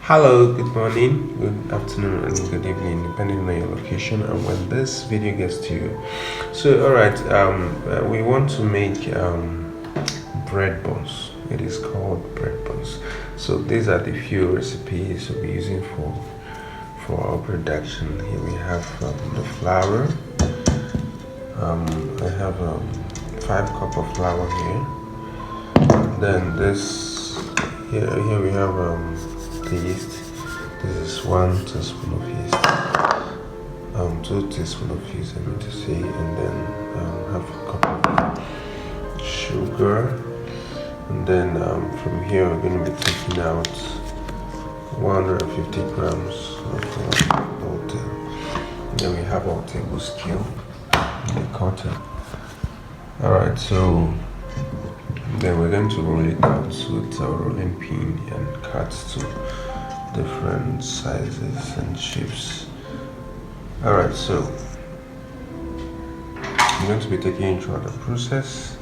Hello, good morning, good afternoon, and good evening, depending on your location and when this video gets to you. So, all right, we want to make bread buns. It is called bread buns. So these are the few recipes we'll be using for our production. Here we have the flour. I have 5 cups of flour here. Then this here we have the yeast. This is 1 teaspoon of yeast. 2 teaspoons of yeast, I mean to say, and then half a cup of sugar. And then from here we're going to be taking out 150 grams of water. And then we have our table scale and the cutter. Alright, so then we're going to roll it out with our rolling pin and cut to different sizes and shapes. Alright, so I'm going to be taking you through the process.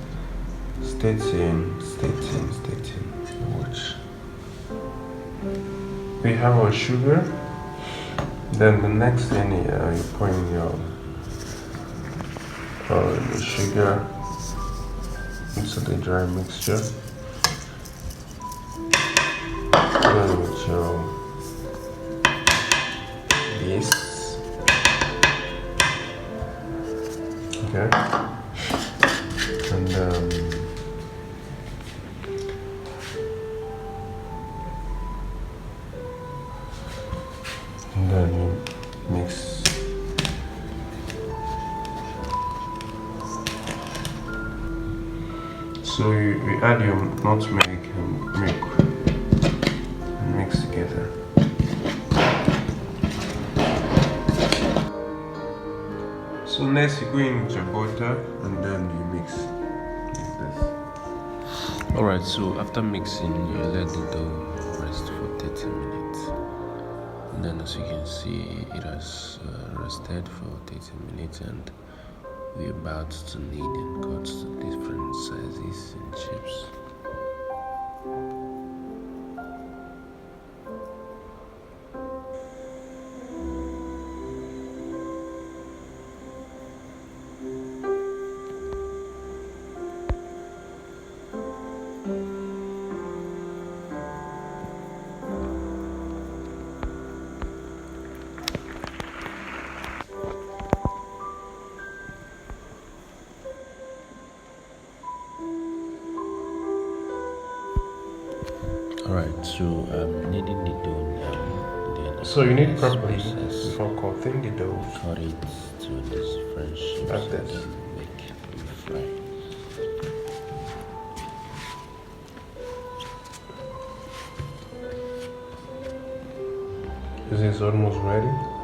Stay tuned. Watch. We have our sugar. Then the next thing you pour in the sugar into the dry mixture. Then with your yeast. Okay. And then you mix. So you add your nutmeg and milk and mix together. So next you go in with your butter and then you mix like this. Alright, so after mixing you let the dough rest for 30 minutes. And then as you can see it has rested for 30 minutes and we're about to knead and cut to different sizes and shapes. Alright, so I'm kneading the dough now. Then So you need properly before cutting the dough. Cut it to this French shapes Like and this. then make and fry. Is this almost ready?